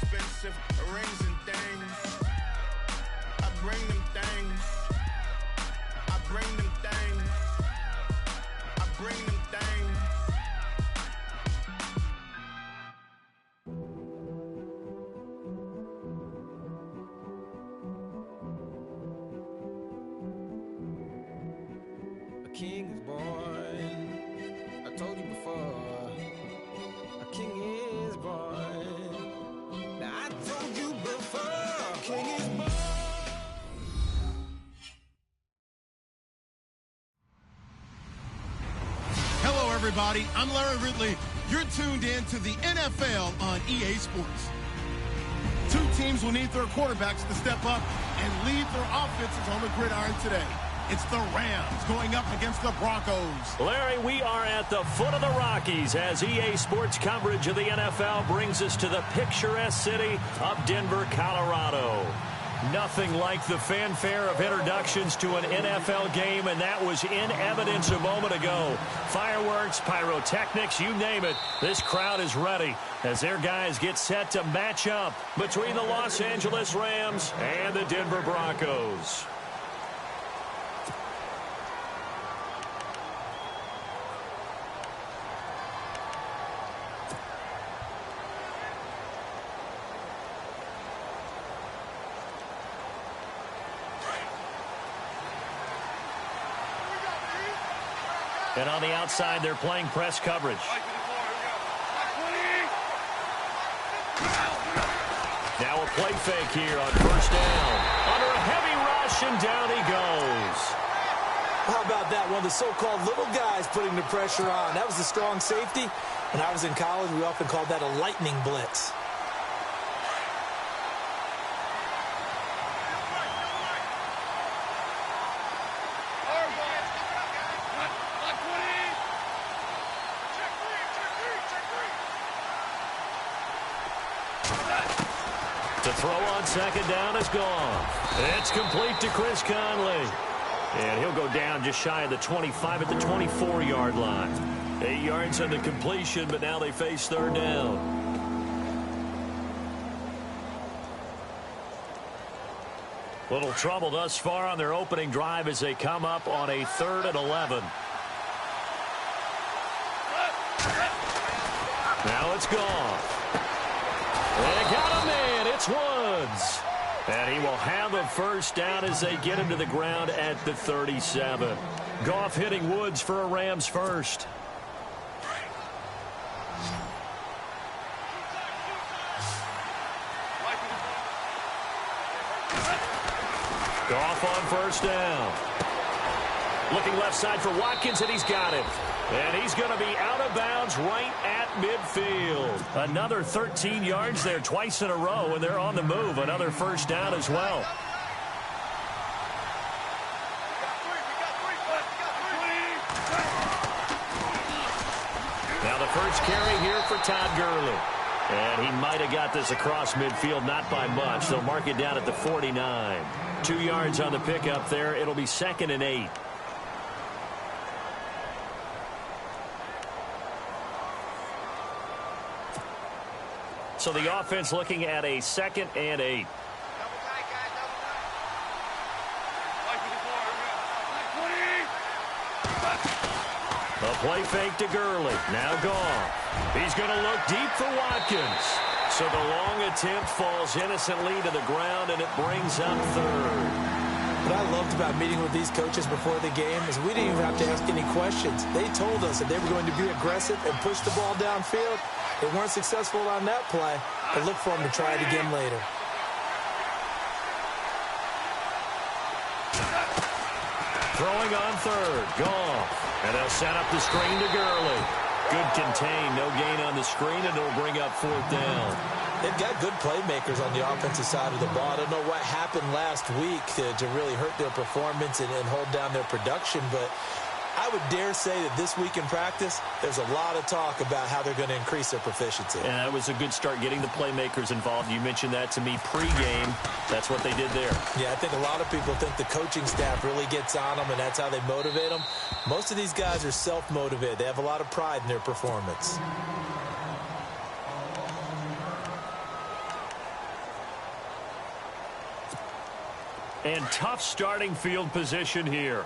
expensive rings and things. I bring them things. I bring them things. I bring them things. A king is born. I told you before. A king is born. Now I told you before. A king is born. Hello, everybody. I'm Larry Ridley. You're tuned in to the NFL on EA Sports. Two teams will need their quarterbacks to step up and lead their offenses on the gridiron today. It's the Rams going up against the Broncos. Larry, we are at the foot of the Rockies as EA Sports coverage of the NFL brings us to the picturesque city of Denver, Colorado. Nothing like the fanfare of introductions to an NFL game, and that was in evidence a moment ago. Fireworks, pyrotechnics, you name it. This crowd is ready as their guys get set to match up between the Los Angeles Rams and the Denver Broncos. And on the outside, they're playing press coverage. Now a play fake here on first down. Under a heavy rush, and down he goes. How about that? One of the so-called little guys putting the pressure on. That was the strong safety. When I was in college, we often called that a lightning blitz. To throw on second down is gone. It's complete to Chris Conley. And he'll go down just shy of the 25 at the 24-yard line. 8 yards on the completion, but now they face third down. Little trouble thus far on their opening drive as they come up on a 3rd and 11. Now it's gone. They got him in. It's Woods. And he will have a first down as they get him to the ground at the 37. Goff hitting Woods for a Rams first. Goff on first down. Looking left side for Watkins, and he's got him. And he's going to be out of bounds right at midfield. Another 13 yards there twice in a row, and they're on the move. Another first down as well. Now the first carry here for Todd Gurley. And he might have got this across midfield, not by much. They'll mark it down at the 49. 2 yards on the pickup there. It'll be 2nd and 8. So the offense looking at a 2nd and 8. A play fake to Gurley. Now gone. He's going to look deep for Watkins. So the long attempt falls innocently to the ground, and it brings up 3rd. What I loved about meeting with these coaches before the game is we didn't even have to ask any questions. They told us that they were going to be aggressive and push the ball downfield. They weren't successful on that play, but look for them to try it again later. Throwing on 3rd. Goff. And they'll set up the screen to Gurley. Good contain. No gain on the screen, and it'll bring up 4th down. They've got good playmakers on the offensive side of the ball. I don't know what happened last week to really hurt their performance and hold down their production, but I would dare say that this week in practice, there's a lot of talk about how they're going to increase their proficiency. And that was a good start getting the playmakers involved. You mentioned that to me pregame. That's what they did there. Yeah, I think a lot of people think the coaching staff really gets on them, and that's how they motivate them. Most of these guys are self-motivated. They have a lot of pride in their performance. And tough starting field position here.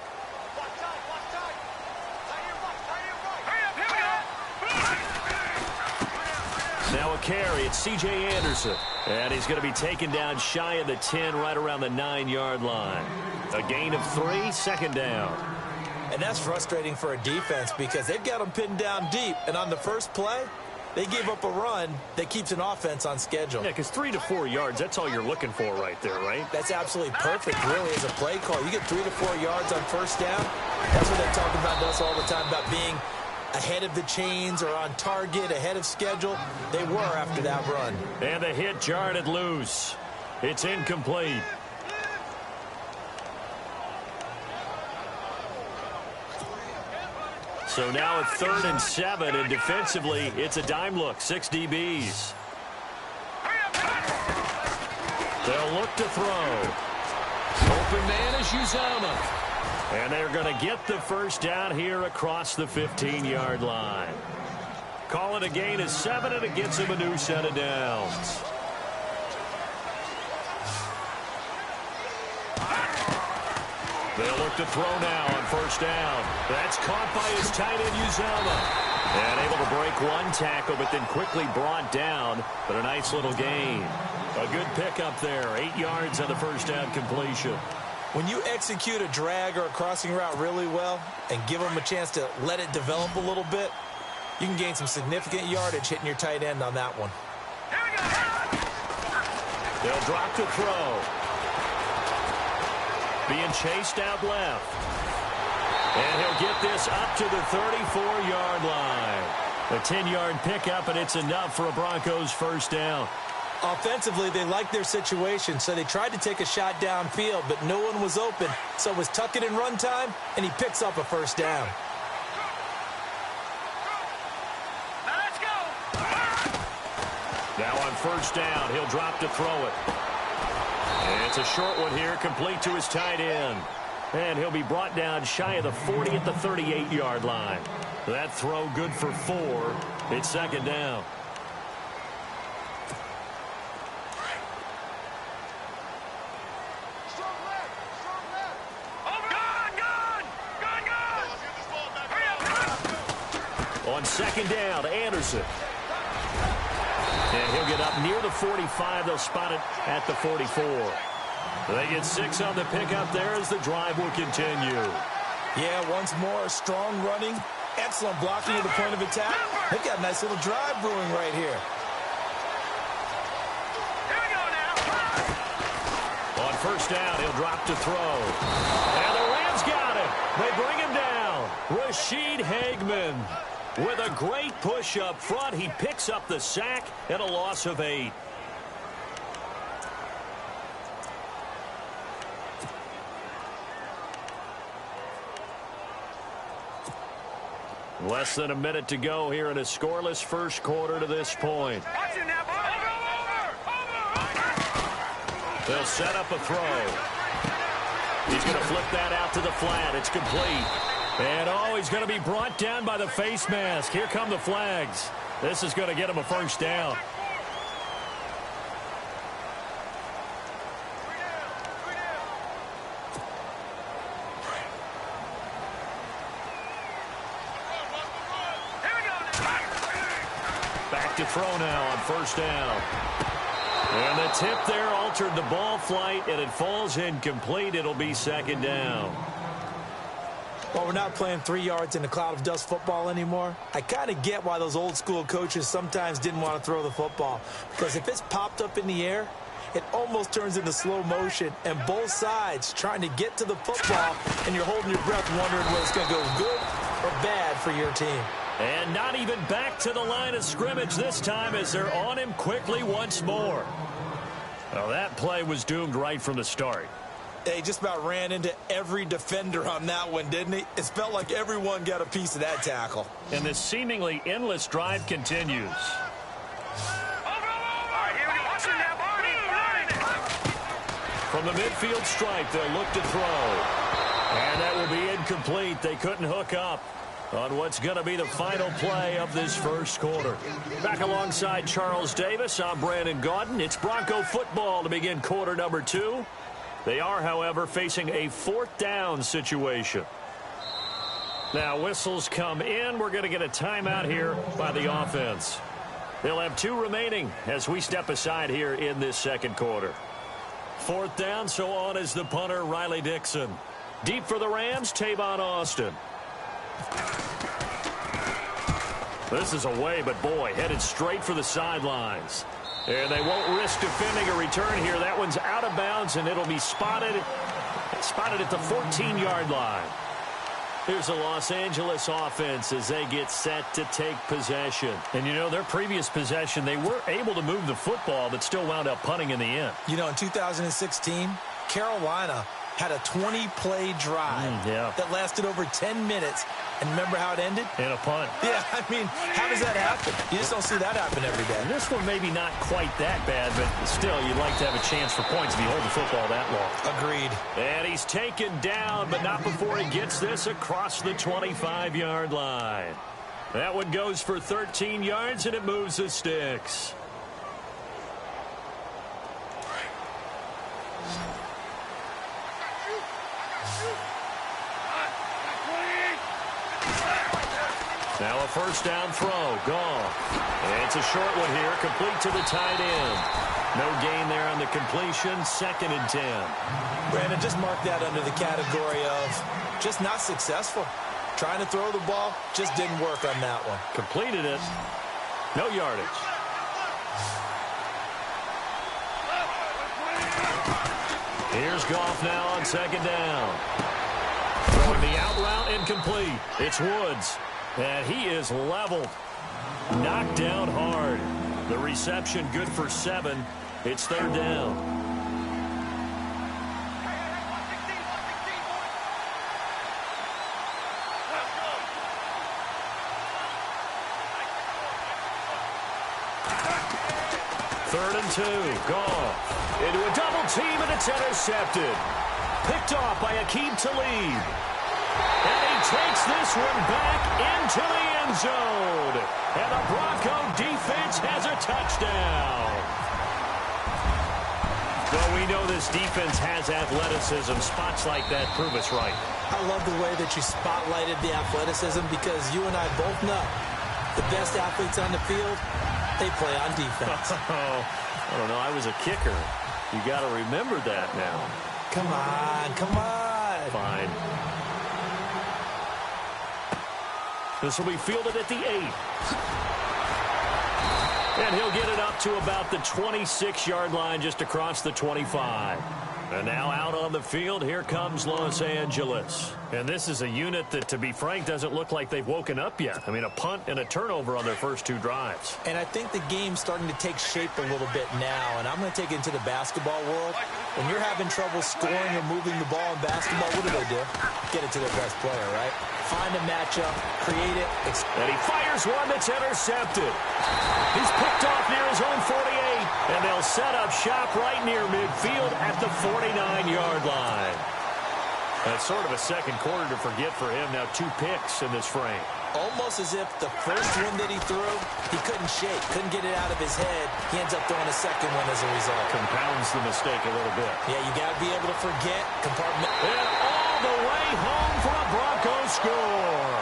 Now a carry. It's C.J. Anderson. And he's going to be taken down shy of the 10, right around the 9-yard line. A gain of 3, second down. And that's frustrating for a defense because they've got them pinned down deep. And on the first play, they gave up a run that keeps an offense on schedule. Yeah, because 3 to 4 yards, that's all you're looking for right there, right? That's absolutely perfect, really, as a play call. You get 3 to 4 yards on first down. That's what they talk about us all the time, about being ahead of the chains or on target, ahead of schedule. They were after that run. And the hit jarred it loose. It's incomplete. So now it's 3rd and 7, and defensively, it's a dime look, 6 DBs. They'll look to throw. Open man is Uzama. And they're going to get the first down here across the 15-yard line. Call it a gain of 7, and it gets him a new set of downs. They'll look to throw now on first down. That's caught by his tight end, Uzama. And able to break one tackle, but then quickly brought down. But a nice little gain. A good pickup there. 8 yards on the first down completion. When you execute a drag or a crossing route really well and give them a chance to let it develop a little bit, you can gain some significant yardage hitting your tight end on that one. They'll drop to throw. Being chased out left. And he'll get this up to the 34-yard line. A 10-yard pickup, and it's enough for a Broncos first down. Offensively, they liked their situation, so they tried to take a shot downfield, but no one was open. So it was tuck it in run time, and he picks up a first down. Now on first down, he'll drop to throw it. And it's a short one here, complete to his tight end. And he'll be brought down shy of the 40 at the 38-yard line. That throw good for 4. It's second down. On second down, Anderson. And he'll get up near the 45. They'll spot it at the 44. They get 6 on the pickup there as the drive will continue. Yeah, once more, strong running, excellent blocking at the point of attack. They've got a nice little drive brewing right here. On first down, he'll drop to throw. And the Rams got him. They bring him down. Rashid Hageman. With a great push up front, he picks up the sack and a loss of 8. Less than a minute to go here in a scoreless first quarter to this point. They'll set up a throw. He's going to flip that out to the flat. It's complete. And, he's going to be brought down by the face mask. Here come the flags. This is going to get him a first down. Back to throw now on first down. And the tip there altered the ball flight, and it falls incomplete. It'll be second down. Well, we're not playing 3 yards in a cloud of dust football anymore. I kind of get why those old school coaches sometimes didn't want to throw the football. Because if it's popped up in the air, it almost turns into slow motion. And both sides trying to get to the football, and you're holding your breath wondering whether it's going to go good or bad for your team. And not even back to the line of scrimmage this time as they're on him quickly once more. Well, that play was doomed right from the start. He just about ran into every defender on that one, didn't he? It felt like everyone got a piece of that tackle. And this seemingly endless drive continues. From the midfield stripe, they'll look to throw. And that will be incomplete. They couldn't hook up on what's going to be the final play of this first quarter. Back alongside Charles Davis, I'm Brandon Gaudin. It's Bronco football to begin quarter number 2. They are, however, facing a 4th down situation. Now, whistles come in. We're going to get a timeout here by the offense. They'll have 2 remaining as we step aside here in this second quarter. 4th down, so on is the punter, Riley Dixon. Deep for the Rams, Tavon Austin. This is away, but boy, headed straight for the sidelines. And they won't risk defending a return here. That one's out of bounds, and it'll be spotted at the 14-yard line. Here's the Los Angeles offense as they get set to take possession. And, you know, their previous possession, they were able to move the football, but still wound up punting in the end. You know, in 2016, Carolina had a 20-play drive that lasted over 10 minutes. And remember how it ended? In a punt. Yeah, I mean, how does that happen? You just don't see that happen every day. And this one maybe not quite that bad, but still, you'd like to have a chance for points if you hold the football that long. Agreed. And he's taken down, but not before he gets this across the 25-yard line. That one goes for 13 yards, and it moves the sticks. Now a first down throw, Goff. And it's a short one here, complete to the tight end. No gain there on the completion, 2nd and 10. Brandon, just mark that under the category of just not successful. Trying to throw the ball, just didn't work on that one. Completed it, no yardage. Here's Goff now on 2nd down. Throwing the out route, incomplete. It's Woods. And he is leveled. Knocked down hard. The reception good for 7. It's 3rd down. Third and 2. Goff. Into a double team, and it's intercepted. Picked off by Aqib Talib. And he takes this one back into the end zone. And the Bronco defense has a touchdown. Well, we know this defense has athleticism. Spots like that prove us right. I love the way that you spotlighted the athleticism because you and I both know the best athletes on the field, they play on defense. I don't know. I was a kicker. You got to remember that now. Come on, come on. Fine. This will be fielded at the 8. And he'll get it up to about the 26-yard line just across the 25. And now out on the field, here comes Los Angeles. And this is a unit that, to be frank, doesn't look like they've woken up yet. I mean, a punt and a turnover on their first 2 drives. And I think the game's starting to take shape a little bit now. And I'm going to take it into the basketball world. When you're having trouble scoring or moving the ball in basketball, what do? Get it to their best player, right? Find a matchup, create it. And he fires one that's intercepted. He's picked off near his own 48. And they'll set up shop right near midfield at the 49-yard line. That's sort of a second quarter to forget for him. Now 2 picks in this frame. Almost as if the first one that he threw, he couldn't shake, couldn't get it out of his head. He ends up throwing a second one as a result. Compounds the mistake a little bit. Yeah, you got to be able to forget. And all the way home for a Broncos score.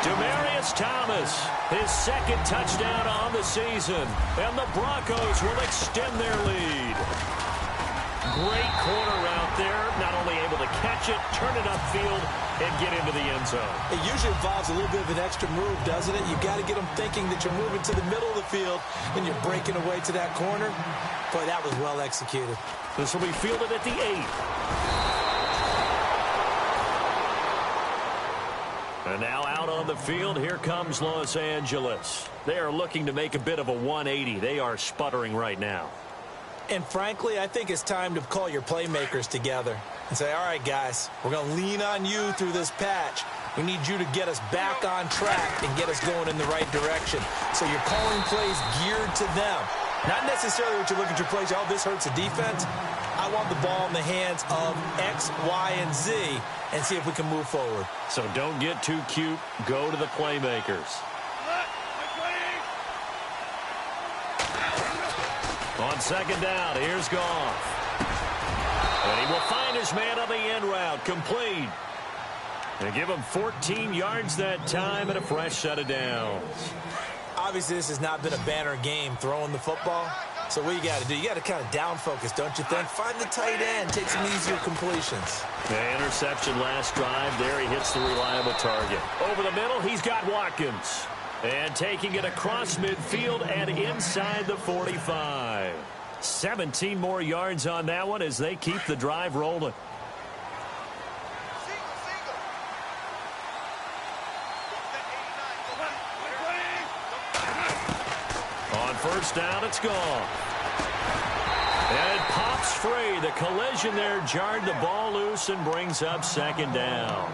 Demaryius Thomas, his 2nd touchdown on the season. And the Broncos will extend their lead. Great corner out there. Not only able to catch it, turn it upfield, and get into the end zone. It usually involves a little bit of an extra move, doesn't it? You've got to get them thinking that you're moving to the middle of the field and you're breaking away to that corner. Boy, that was well executed. This will be fielded at the 8. And now out on the field, here comes Los Angeles. They are looking to make a bit of a 180. They are sputtering right now. And frankly, I think it's time to call your playmakers together and say, all right, guys, we're going to lean on you through this patch. We need you to get us back on track and get us going in the right direction. So you're calling plays geared to them. Not necessarily what you look at your plays, oh, this hurts the defense. I want the ball in the hands of X, Y, and Z and see if we can move forward. So don't get too cute. Go to the playmakers. On 2nd down, here's Goff. And he will find his man on the end route. Complete. They give him 14 yards that time and a fresh set of downs. Obviously, this has not been a banner game throwing the football. So what you got to do, you got to kind of down focus, don't you think? Find the tight end, take some easier completions. The interception last drive. There he hits the reliable target. Over the middle, he's got Watkins. And taking it across midfield and inside the 45. 17 more yards on that one as they keep the drive rolling. On first down, it's gone. And it pops free. The collision there jarred the ball loose and brings up second down.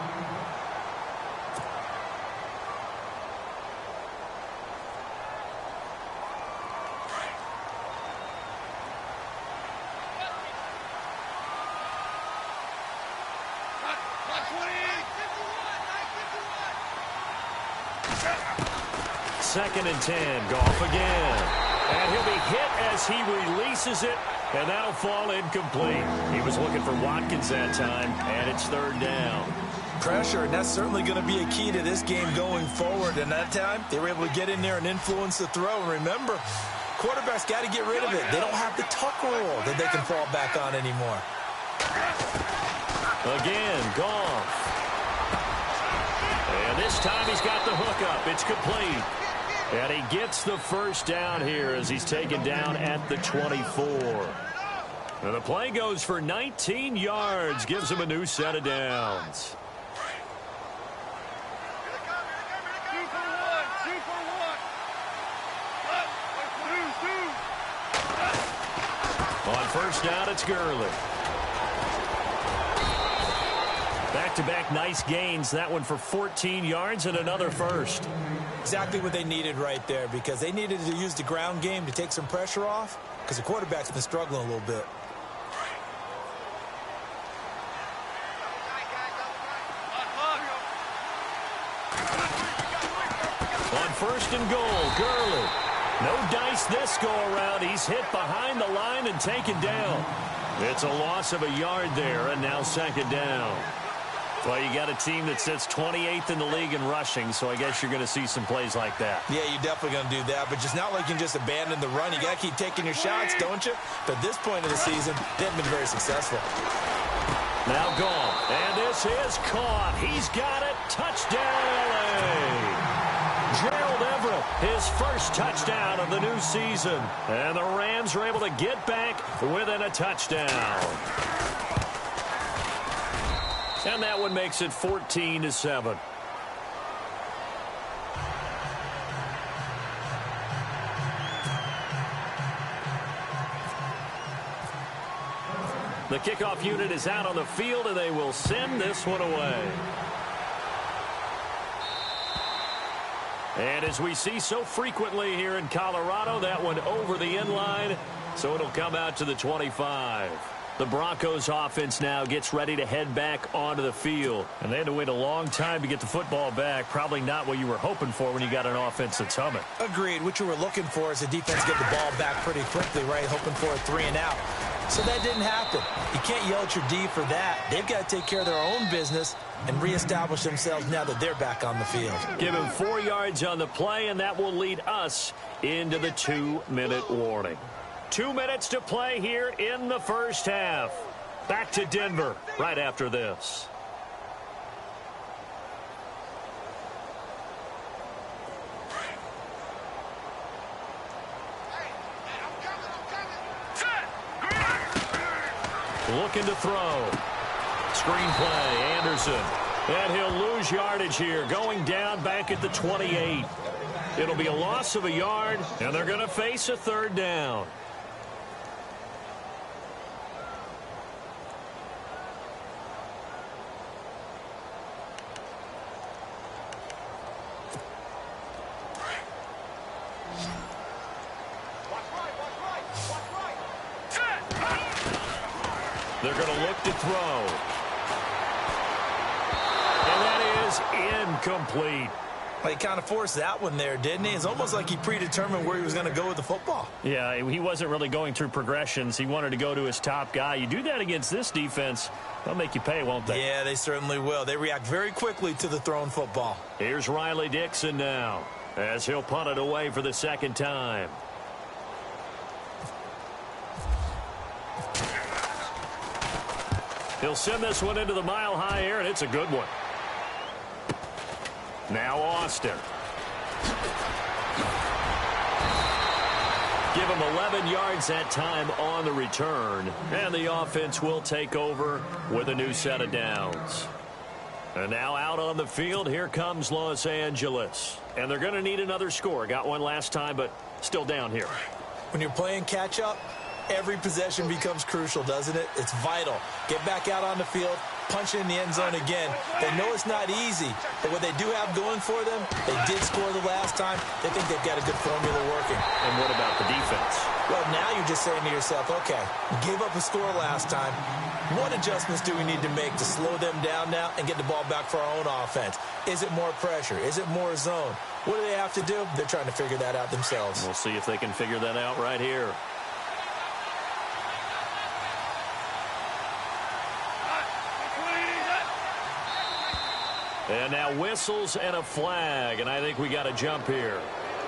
Second and 10. Goff again. And he'll be hit as he releases it. And that'll fall incomplete. He was looking for Watkins that time. And it's third down. Pressure, and that's certainly going to be a key to this game going forward. And that time, they were able to get in there and influence the throw. And remember, quarterbacks got to get rid of it. They don't have the tuck rule that they can fall back on anymore. Again, Goff. And this time he's got the hook up. It's complete. And he gets the first down here as he's taken down at the 24. And the play goes for 19 yards. Gives him a new set of downs. On first down, it's Gurley. Back-to-back nice gains. That one for 14 yards and another first. Exactly what they needed right there, because they needed to use the ground game to take some pressure off, because the quarterback's been struggling a little bit. On first and goal, Gurley. No dice this go-around. He's hit behind the line and taken down. It's a loss of a yard there, and now second down. Well, you got a team that sits 28th in the league in rushing, so I guess you're going to see some plays like that. Yeah, you're definitely going to do that, but just not like you can just abandon the run. You got to keep taking your shots, don't you? But at this point of the season, they haven't been very successful. Now gone, and this is caught. He's got it. Touchdown, LA. Gerald Everett, his first touchdown of the new season. And the Rams are able to get back within a touchdown. And that one makes it 14-7. The kickoff unit is out on the field, and they will send this one away. And as we see so frequently here in Colorado, that one over the end line, so it'll come out to the 25. The Broncos offense now gets ready to head back onto the field. And they had to wait a long time to get the football back. Probably not what you were hoping for when you got an offense that's humming. Agreed. What you were looking for is the defense get the ball back pretty quickly, right? Hoping for a 3-and-out. So that didn't happen. You can't yell at your D for that. They've got to take care of their own business and reestablish themselves now that they're back on the field. Give him 4 yards on the play, and that will lead us into the 2-minute warning. 2 minutes to play here in the first half. Back to Denver right after this. Looking to throw. Screen play, Anderson. And he'll lose yardage here, going down back at the 28. It'll be a loss of a yard, and they're going to face a third down. They're going to look to throw. And that is incomplete. Well, he kind of forced that one there, didn't he? It's almost like he predetermined where he was going to go with the football. Yeah, he wasn't really going through progressions. He wanted to go to his top guy. You do that against this defense, they'll make you pay, won't they? Yeah, they certainly will. They react very quickly to the thrown football. Here's Riley Dixon now, as he'll punt it away for the second time. He'll send this one into the mile-high air, and it's a good one. Now Austin. Give him 11 yards that time on the return. And the offense will take over with a new set of downs. And now out on the field, here comes Los Angeles. And they're going to need another score. Got one last time, but still down here. When you're playing catch-up, every possession becomes crucial, doesn't it? It's vital. Get back out on the field, punch it in the end zone again. They know it's not easy, but what they do have going for them, they did score the last time. They think they've got a good formula working. And what about the defense? Well, now you're just saying to yourself, okay, we gave up a score last time. What adjustments do we need to make to slow them down now and get the ball back for our own offense? Is it more pressure? Is it more zone? What do they have to do? They're trying to figure that out themselves. We'll see if they can figure that out right here. And now whistles and a flag, and I think we got a jump here.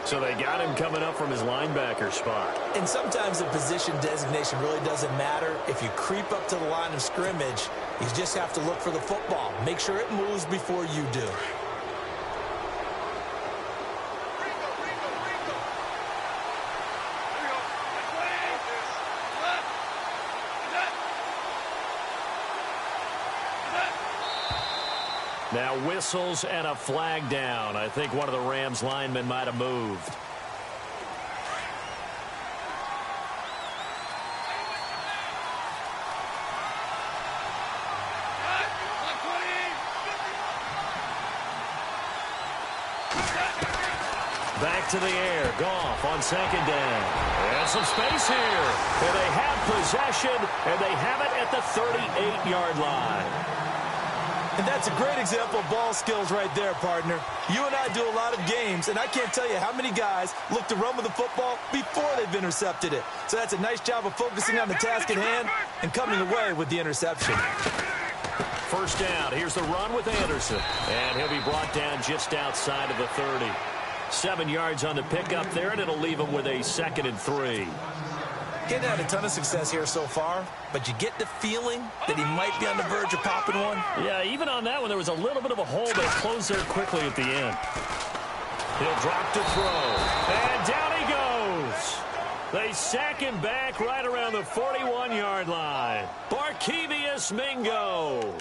So they got him coming up from his linebacker spot. And sometimes the position designation really doesn't matter. If you creep up to the line of scrimmage, you just have to look for the football. Make sure it moves before you do. Now whistles and a flag down. I think one of the Rams linemen might have moved. Back to the air. Goff on second down. And some space here. And they have possession, and they have it at the 38-yard line. And that's a great example of ball skills right there, partner. You and I do a lot of games, and I can't tell you how many guys look to run with the football before they've intercepted it. So that's a nice job of focusing on the task at hand and coming away with the interception. First down. Here's the run with Anderson. And he'll be brought down just outside of the 30. 7 yards on the pickup there, and it'll leave him with a 2nd and 3. Getting had a ton of success here so far, but you get the feeling that he might be on the verge of popping one. Yeah, even on that one, there was a little bit of a hole that closed there quickly at the end. He'll drop to throw, and down he goes. They sack him back right around the 41-yard line. Barkevious Mingo.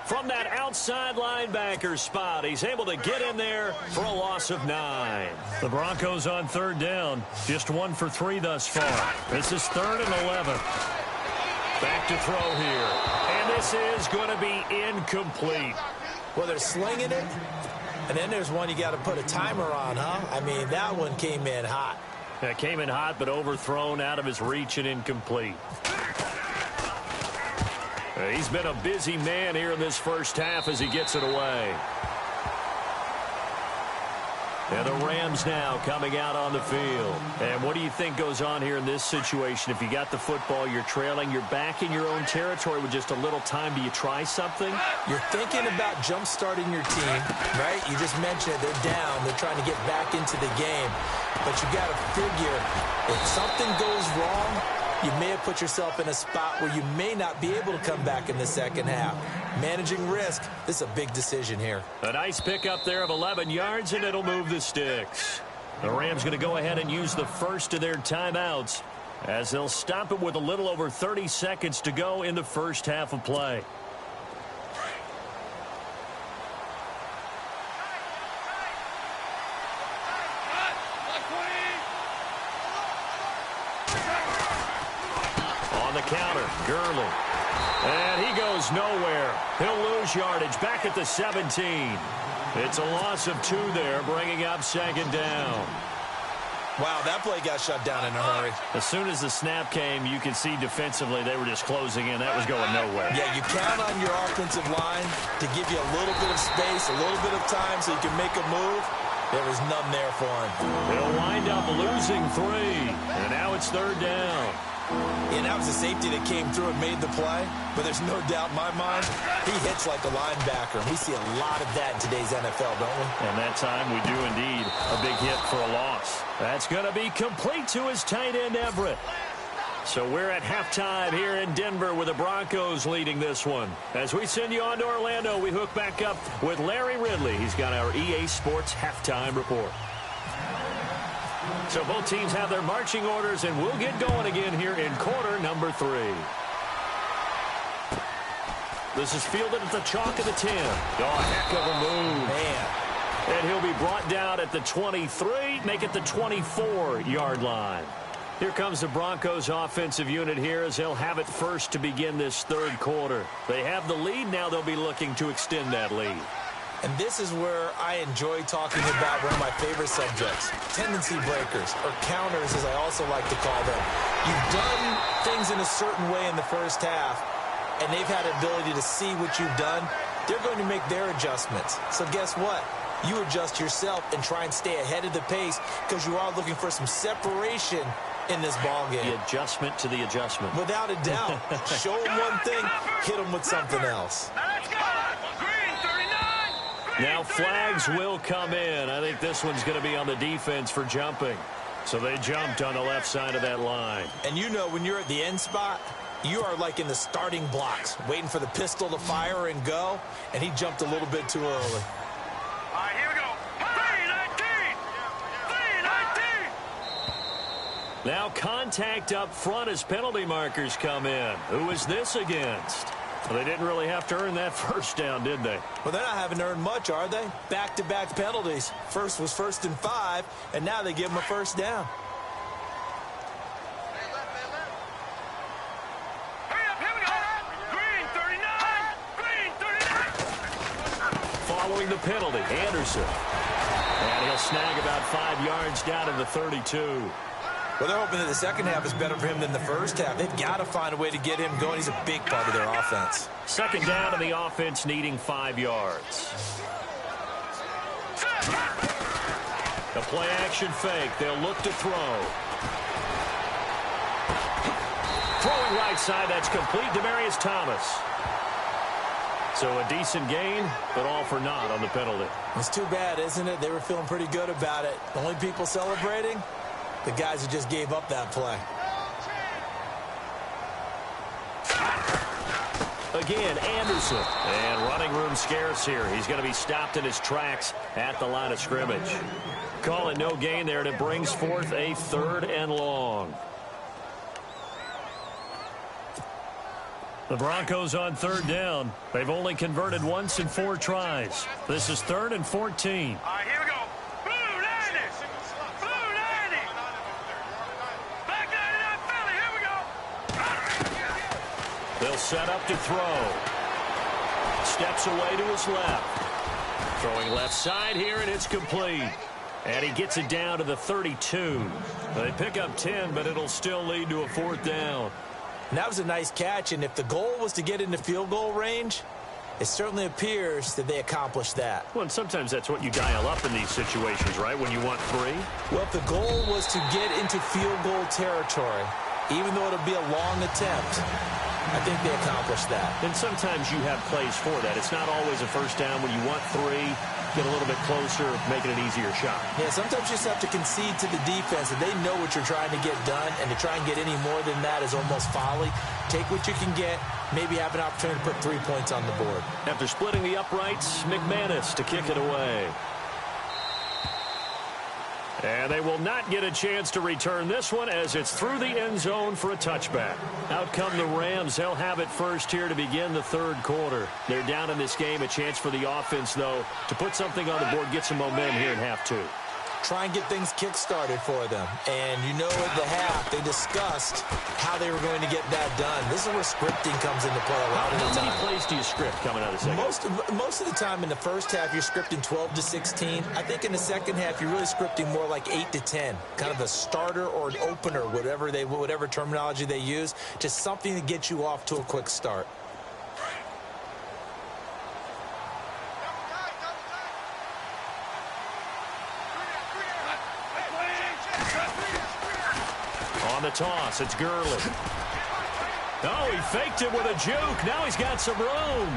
From that outside linebacker spot, he's able to get in there for a loss of 9. The Broncos on third down, just 1 for 3 thus far. This is 3rd and 11. Back to throw here, and this is going to be incomplete. Well, they're slinging it, and then there's one you got to put a timer on, huh? I mean, that one came in hot. Yeah, came in hot, but overthrown, out of his reach, and incomplete. He's been a busy man here in this first half as he gets it away. And the Rams now coming out on the field. And what do you think goes on here in this situation? If you got the football, you're trailing, you're back in your own territory with just a little time. Do you try something? You're thinking about jump-starting your team, right? You just mentioned it. They're down. They're trying to get back into the game. But you got to figure if something goes wrong, you may have put yourself in a spot where you may not be able to come back in the second half. Managing risk, this is a big decision here. A nice pickup there of 11 yards, and it'll move the sticks. The Rams going to go ahead and use the first of their timeouts as they'll stop it with a little over 30 seconds to go in the first half of play. Counter, Gurley. And he goes nowhere. He'll lose yardage back at the 17. It's a loss of 2 there, bringing up 2nd down. Wow, that play got shut down in a hurry. As soon as the snap came, you could see defensively they were just closing in. That was going nowhere. Yeah, you count on your offensive line to give you a little bit of space, a little bit of time so you can make a move. There was none there for him. They'll wind up losing 3, and now it's 3rd down. And that was a safety that came through and made the play, but there's no doubt in my mind, he hits like a linebacker. We see a lot of that in today's NFL, don't we? And that time we do indeed. A big hit for a loss. That's going to be complete to his tight end, Everett. So we're at halftime here in Denver with the Broncos leading this one. As we send you on to Orlando, we hook back up with Larry Ridley. He's got our EA Sports halftime report. So both teams have their marching orders, and we'll get going again here in quarter number 3. This is fielded at the chalk of the 10. Oh, heck of a move. Man. And he'll be brought down at the 23, make it the 24-yard line. Here comes the Broncos offensive unit here as they'll have it first to begin this 3rd quarter. They have the lead. Now they'll be looking to extend that lead. And this is where I enjoy talking about one of my favorite subjects, tendency breakers, or counters as I also like to call them. You've done things in a certain way in the first half, and they've had the ability to see what you've done. They're going to make their adjustments. So guess what? You adjust yourself and try and stay ahead of the pace because you are looking for some separation in this ball game. The adjustment to the adjustment. Without a doubt. Show them one thing, hit them with something else. Now flags will come in. I think this one's going to be on the defense for jumping. So they jumped on the left side of that line. And you know when you're at the end spot, you are like in the starting blocks, waiting for the pistol to fire and go, and he jumped a little bit too early. All right, here we go. 3-19. Now contact up front as penalty markers come in. Who is this against? Well, they didn't really have to earn that first down, did they? Well, they're not having earned much, are they? Back-to-back penalties. First was 1st and 5, and now they give them a first down. Hurry up, here we go. Green 39. Following the penalty, Anderson. And he'll snag about 5 yards down in the 32. Well, they're hoping that the second half is better for him than the first half. They've got to find a way to get him going. He's a big part of their offense. 2nd down and the offense needing 5 yards. The play action fake. They'll look to throw. Throwing right side. That's complete. Demaryius Thomas. So a decent gain, but all for naught on the penalty. It's too bad, isn't it? They were feeling pretty good about it. The only people celebrating, the guys who just gave up that play. Again, Anderson. And running room scarce here. He's going to be stopped in his tracks at the line of scrimmage. Call it no gain there, and it brings forth a 3rd and long. The Broncos on 3rd down. They've only converted once in 4 tries. This is 3rd and 14. All right, here we go. Blue 90. Blue 90. Black 99 Philly, here we go. They'll set up to throw. Steps away to his left. Throwing left side here, and it's complete. And he gets it down to the 32. They pick up 10, but it'll still lead to a 4th down. And that was a nice catch, and if the goal was to get into field goal range, it certainly appears that they accomplished that. Well, and sometimes that's what you dial up in these situations, right, when you want 3? Well, if the goal was to get into field goal territory, even though it'll be a long attempt, I think they accomplished that. And sometimes you have plays for that. It's not always a first down when you want 3. Get a little bit closer, make it an easier shot. Yeah, sometimes you just have to concede to the defense, and they know what you're trying to get done, and to try and get any more than that is almost folly. Take what you can get, maybe have an opportunity to put 3 points on the board. After splitting the uprights, McManus to kick it away. And they will not get a chance to return this one as it's through the end zone for a touchback. Out come the Rams. They'll have it first here to begin the 3rd quarter. They're down in this game. A chance for the offense, though, to put something on the board, get some momentum here in half 2. try and get things kick-started for them. And you know at the half, they discussed how they were going to get that done. This is where scripting comes into play a lot of the time. How many plays do you script coming out of the second? Most of the time in the first half, you're scripting 12 to 16. I think in the second half, you're really scripting more like 8 to 10. Kind of a starter or an opener, whatever terminology they use. Just something to get you off to a quick start. On the toss, it's Gurley. Oh, he faked it with a juke. Now he's got some room.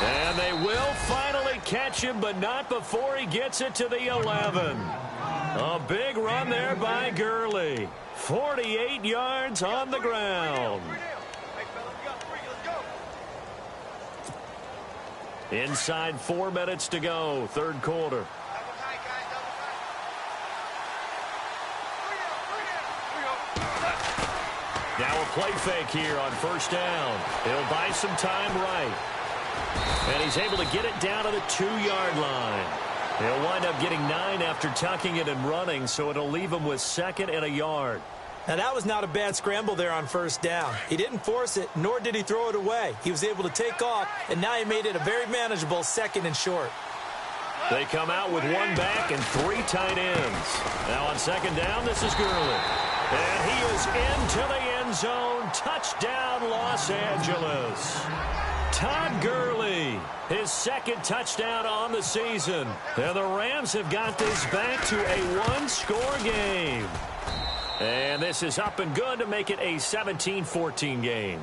And they will finally catch him, but not before he gets it to the 11. A big run there by Gurley. 48 yards on the ground. Inside 4 minutes to go, third quarter. Now a play fake here on first down. He'll buy some time right. And he's able to get it down to the 2-yard line. He'll wind up getting 9 after tucking it and running, so it'll leave him with 2nd and a yard. Now, that was not a bad scramble there on first down. He didn't force it, nor did he throw it away. He was able to take off, and now he made it a very manageable 2nd and short. They come out with 1 back and 3 tight ends. Now on 2nd down, this is Gurley. And he is into the end zone. Touchdown, Los Angeles. Todd Gurley, his 2nd touchdown on the season. And the Rams have got this back to a 1-score game. And this is up and good to make it a 17-14 game.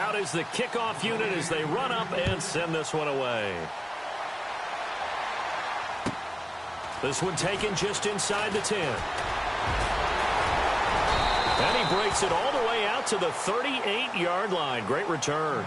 Out is the kickoff unit as they run up and send this one away. This one taken just inside the 10. And he breaks it all the way out to the 38-yard line. Great return.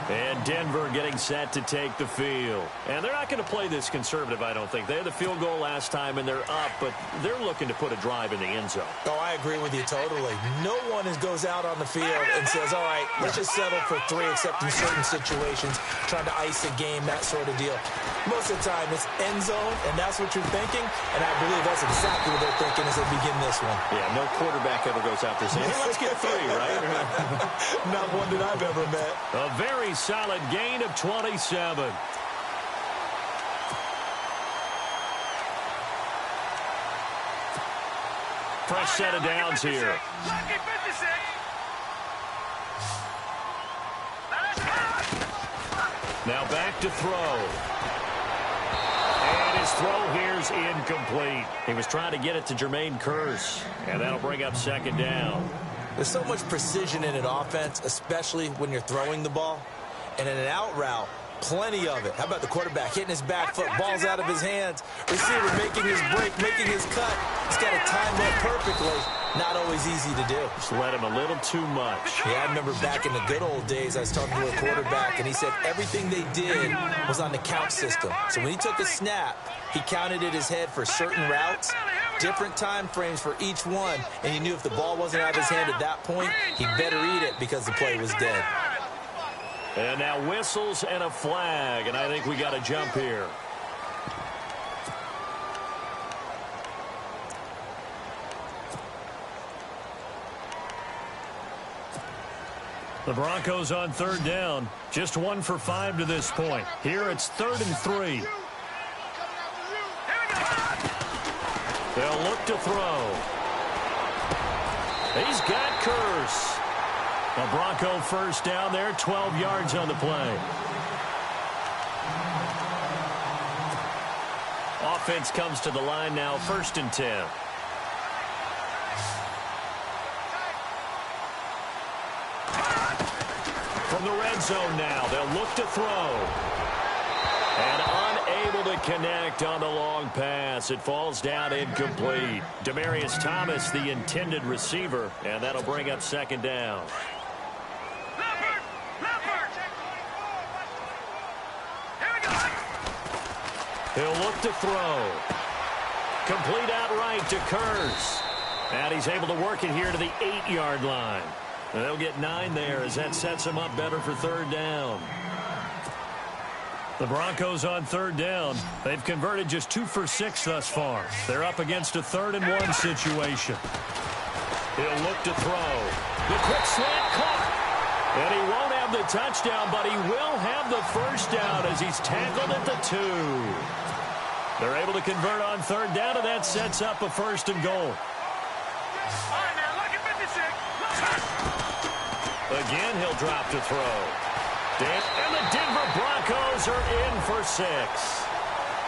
And Denver getting set to take the field. And they're not going to play this conservative, I don't think. They had the field goal last time, and they're up, but they're looking to put a drive in the end zone. Oh, I agree with you totally. No one goes out on the field and says, all right, let's just settle for 3 except in certain situations, trying to ice a game, that sort of deal. Most of the time, it's end zone, and that's what you're thinking, and I believe that's exactly what they're thinking as they begin this one. Yeah, no quarterback ever goes out there saying, hey, let's get 3, right? Not one that I've ever met. A very solid gain of 27. Fresh set of downs here. Now back to throw. And his throw here's incomplete. He was trying to get it to Jermaine Kearse, and that'll bring up 2nd down. There's so much precision in an offense, especially when you're throwing the ball. And in an out route, plenty of it. How about the quarterback hitting his back foot, ball's out of his hands, receiver making his break, making his cut. He's got to time that perfectly. Not always easy to do. Just let him a little too much. Yeah, I remember back in the good old days, I was talking to a quarterback, and he said everything they did was on the count system. So when he took a snap, he counted in his head for certain routes, different time frames for each one, and he knew if the ball wasn't out of his hand at that point, he'd better eat it because the play was dead. And now whistles and a flag, and I think we got a jump here. The Broncos on 3rd down. Just 1 for 5 to this point. Here it's 3rd and 3. They'll look to throw. He's got Kearse. A Bronco first down there, 12 yards on the play. Offense comes to the line now, 1st and 10. From the red zone now, they'll look to throw. And unable to connect on the long pass. It falls down incomplete. Demaryius Thomas, the intended receiver, and that'll bring up 2nd down. He'll look to throw. Complete outright to Kearse. And he's able to work it here to the 8-yard line. And they'll get 9 there as that sets him up better for 3rd down. The Broncos on third down. They've converted just 2 for 6 thus far. They're up against a 3rd-and-1 situation. He'll look to throw. The quick slant caught. And he won't have the touchdown, but he will have the first down as he's tackled at the 2. They're able to convert on third down, and that sets up a 1st and goal. All right, now, look at 56. Again, he'll drop to throw. And the Denver Broncos are in for 6.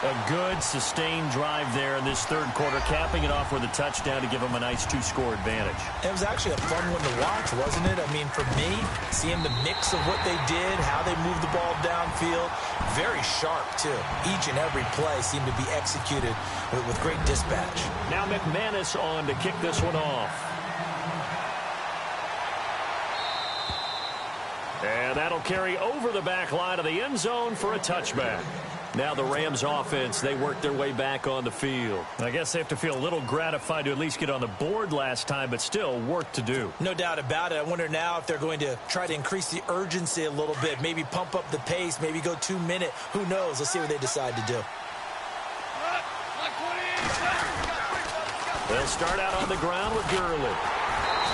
A good, sustained drive there in this 3rd quarter, capping it off with a touchdown to give them a nice 2-score advantage. It was actually a fun one to watch, wasn't it? I mean, for me, seeing the mix of what they did, how they moved the ball downfield, very sharp, too. Each and every play seemed to be executed with great dispatch. Now McManus on to kick this one off. And that'll carry over the back line of the end zone for a touchback. Now the Rams offense, they work their way back on the field. I guess they have to feel a little gratified to at least get on the board last time, but still work to do. No doubt about it. I wonder now if they're going to try to increase the urgency a little bit, maybe pump up the pace, maybe go 2-minute. Who knows? Let's see what they decide to do. They'll start out on the ground with Gurley.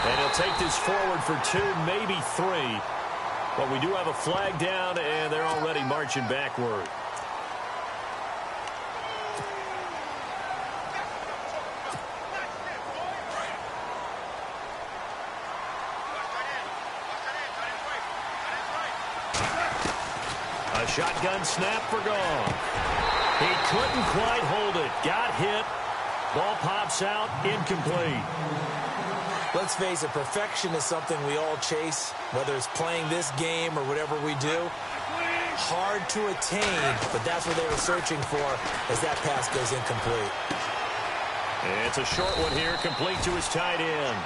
And he'll take this forward for 2, maybe 3. But we do have a flag down, and they're already marching backward. A shotgun snap for Goff. He couldn't quite hold it. Got hit. Ball pops out. Incomplete. Let's face it, perfection is something we all chase, whether it's playing this game or whatever we do. Hard to attain, but that's what they were searching for as that pass goes incomplete. It's a short one here, complete to his tight end.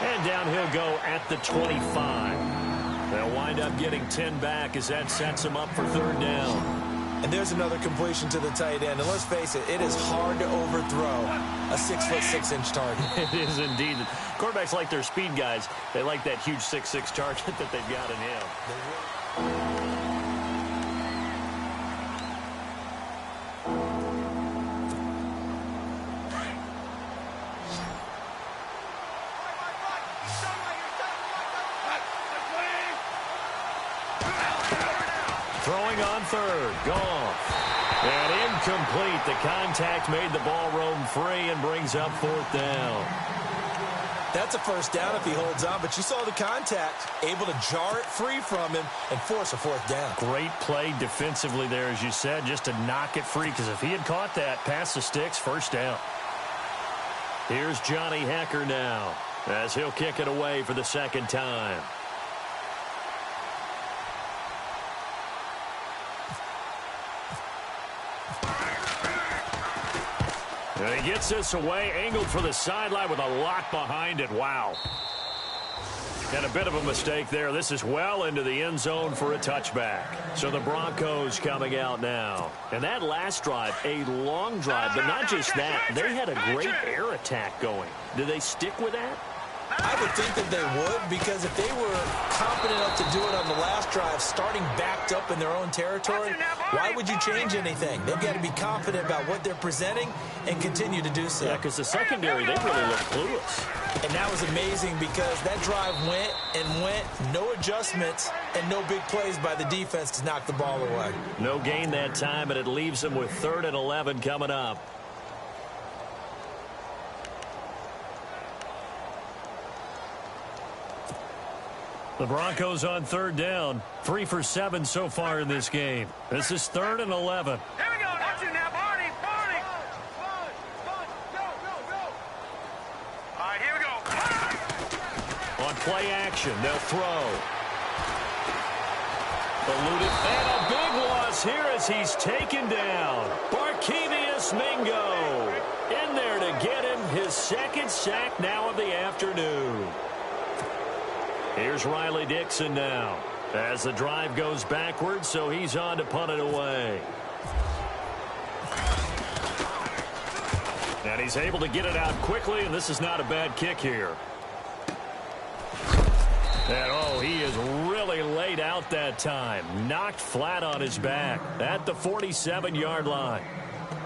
And down he'll go at the 25. They'll wind up getting 10 back as that sets them up for third down. And there's another completion to the tight end. And let's face it, it is hard to overthrow a 6'6" target. It is indeed. Quarterbacks like their speed guys. They like that huge 6'6" target that they've got in him. Throwing on third, Goff. And incomplete. The contact made the ball roam free and brings up 4th down. That's a first down if he holds on, but you saw the contact, able to jar it free from him and force a 4th down. Great play defensively there, as you said, just to knock it free, because if he had caught that, past the sticks, first down. Here's Johnny Hecker now, as he'll kick it away for the 2nd time. And he gets this away, angled for the sideline with a lock behind it. Wow. And a bit of a mistake there. This is well into the end zone for a touchback. So the Broncos coming out now. And that last drive, a long drive, but not just that. They had a great air attack going. Did they stick with that? I would think that they would, because if they were confident enough to do it on the last drive, starting backed up in their own territory, why would you change anything? They've got to be confident about what they're presenting and continue to do so. Yeah, because the secondary, they really look clueless. And that was amazing because that drive went and went, no adjustments, and no big plays by the defense to knock the ball away. No gain that time, and it leaves them with 3rd and 11 coming up. The Broncos on third down. 3 for 7 so far in this game. This is 3rd and 11. Here we go. Watch it now, Barney. Barney. Go. All right, here we go. On play action, they'll throw. Eluded, and a big loss here as he's taken down. Barkevius Mingo in there to get him his 2nd sack now of the afternoon. Here's Riley Dixon now as the drive goes backwards, so he's on to punt it away. And he's able to get it out quickly, and this is not a bad kick here. And, oh, he is really laid out that time. Knocked flat on his back at the 47-yard line.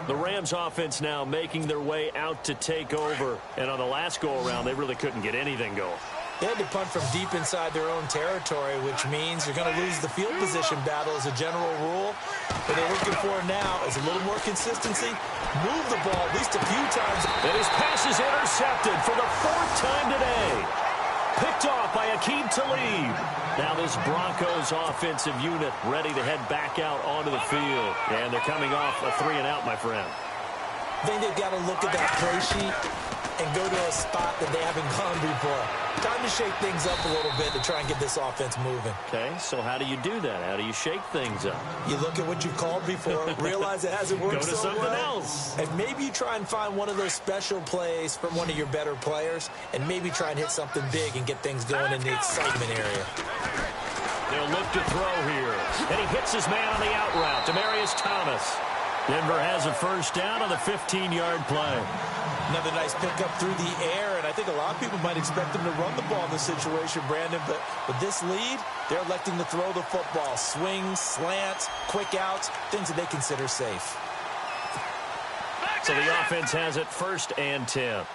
The Rams offense now making their way out to take over. And on the last go-around, they really couldn't get anything going. They had to punt from deep inside their own territory, which means you're going to lose the field position battle as a general rule. What they're looking for now is a little more consistency. Move the ball at least a few times. And his pass is intercepted for the 4th time today. Picked off by Aqib Talib. Now this Broncos offensive unit ready to head back out onto the field. And they're coming off a 3-and-out, my friend. I think they've got to look at that play sheet and go to a spot that they haven't gone before. Time to shake things up a little bit to try and get this offense moving. Okay, so how do you do that? How do you shake things up? You look at what you've called before, realize it hasn't worked so well. Go to something else. And maybe you try and find one of those special plays from one of your better players, and maybe try and hit something big and get things going in the excitement area. They'll look to throw here. And he hits his man on the out route, Demaryius Thomas. Denver has a first down on the 15-yard play. Another nice pickup through the air, and I think a lot of people might expect them to run the ball in this situation, Brandon, but with this lead, they're electing to throw the football. Swings, slants, quick outs, things that they consider safe. So the offense has it 1st and 10.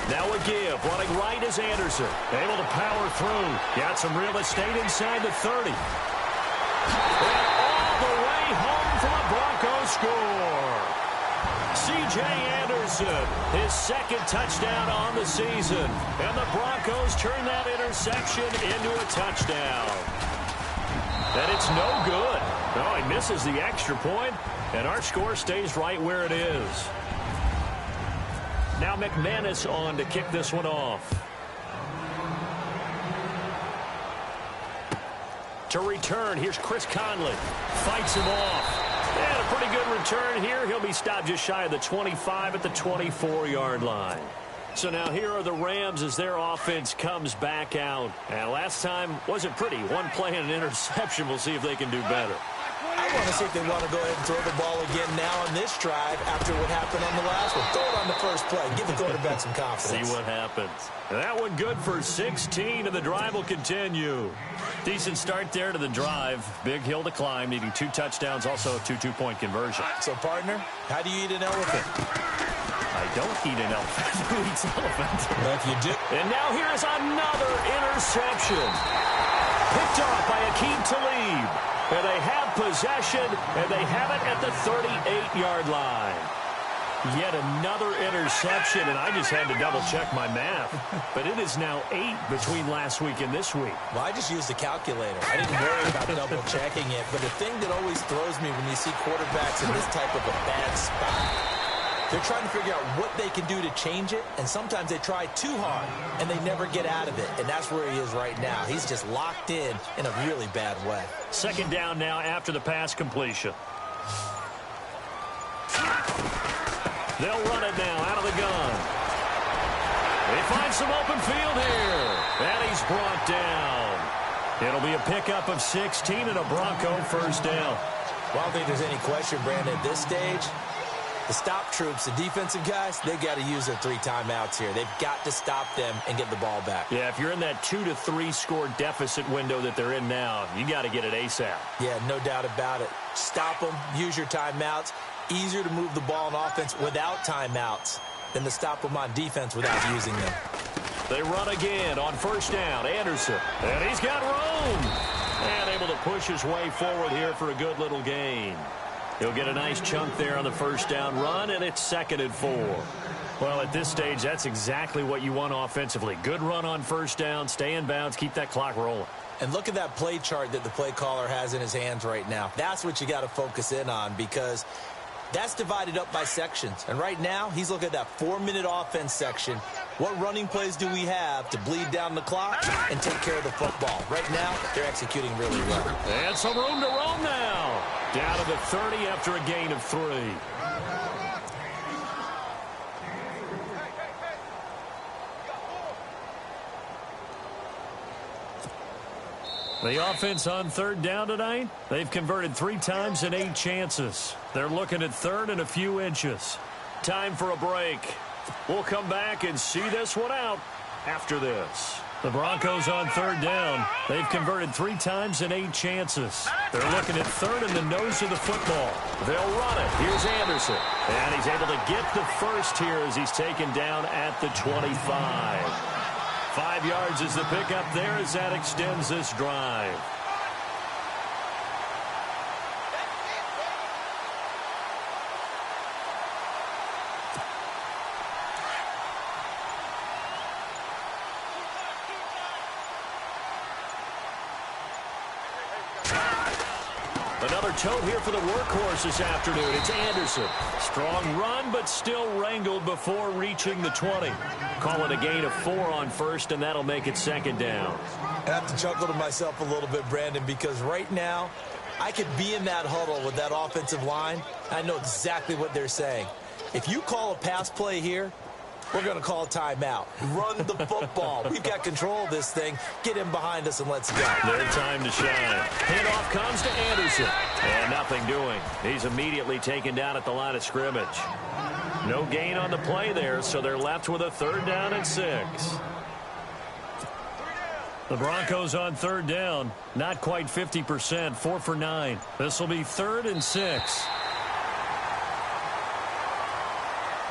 Now a give. Running right is Anderson. Able to power through. Got some real estate inside the 30. And all the way home for a Broncos score. C.J. Anderson, his 2nd touchdown on the season. And the Broncos turn that interception into a touchdown. And it's no good. Oh, he misses the extra point, and our score stays right where it is. Now McManus on to kick this one off. To return, here's Chris Conley. Fights him off. And a pretty good return here. He'll be stopped just shy of the 25 at the 24-yard line. So now here are the Rams as their offense comes back out. And last time wasn't pretty. One play and an interception. We'll see if they can do better. I want to see if they want to go ahead and throw the ball again now on this drive after what happened on the last one. Throw it on the first play. Give the quarterback some confidence. See what happens. That one good for 16, and the drive will continue. Decent start there to the drive. Big hill to climb, needing 2 touchdowns, also a 2 two-point conversion. So, partner, how do you eat an elephant? I don't eat an elephant. Who eats elephant? Well, if you do. And now here's another interception. Picked off by Aqib Talib. And they have possession, and they have it at the 38-yard line. Yet another interception, and I just had to double-check my math. But it is now 8 between last week and this week. Well, I just used a calculator. I didn't worry about double-checking it. But the thing that always throws me when you see quarterbacks in this type of a bad spot, they're trying to figure out what they can do to change it, and sometimes they try too hard, and they never get out of it. And that's where he is right now. He's just locked in a really bad way. 2nd down now after the pass completion. They'll run it now out of the gun. They find some open field here. And he's brought down. It'll be a pickup of 16 and a Bronco first down. Well, I don't think there's any question, Brandon, at this stage. The stop troops, the defensive guys, they've got to use their 3 timeouts here. They've got to stop them and get the ball back. Yeah, if you're in that 2 to 3 score deficit window that they're in now, you got to get it ASAP. Yeah, no doubt about it. Stop them, use your timeouts. Easier to move the ball on offense without timeouts than to stop them on defense without using them. They run again on first down. Anderson, and he's got room. And able to push his way forward here for a good little gain. He'll get a nice chunk there on the first down run, and it's 2nd and 4. Well, at this stage, that's exactly what you want offensively. Good run on first down, stay in bounds, keep that clock rolling. And look at that play chart that the play caller has in his hands right now. That's what you got to focus in on, because that's divided up by sections. And right now, he's looking at that 4-minute offense section. What running plays do we have to bleed down the clock and take care of the football? Right now, they're executing really well. And some room to roam now. Down to the 30 after a gain of 3. The offense on 3rd down tonight, they've converted 3 times in 8 chances. They're looking at 3rd and a few inches. Time for a break. We'll come back and see this one out after this. The Broncos on third down. They've converted 3 times in 8 chances. They're looking at third in the nose of the football. They'll run it. Here's Anderson. And he's able to get the first here as he's taken down at the 25. 5 yards is the pickup there as that extends this drive. Another tote here for the workhorse this afternoon. It's Anderson. Strong run, but still wrangled before reaching the 20. Call it a gain of 4 on first, and that'll make it second down. I have to chuckle to myself a little bit, Brandon, because right now I could be in that huddle with that offensive line. I know exactly what they're saying. If you call a pass play here, we're going to call a timeout. Run the football. We've got control of this thing. Get him behind us and let's go. Their time to shine. Handoff comes to Anderson. And nothing doing. He's immediately taken down at the line of scrimmage. No gain on the play there, so they're left with a third down and 6. The Broncos on third down. Not quite 50%. 4 for 9. This will be 3rd and 6.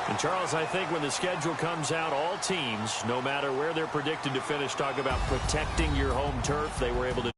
And, Charles, I think when the schedule comes out, all teams, no matter where they're predicted to finish, talk about protecting your home turf. They were able to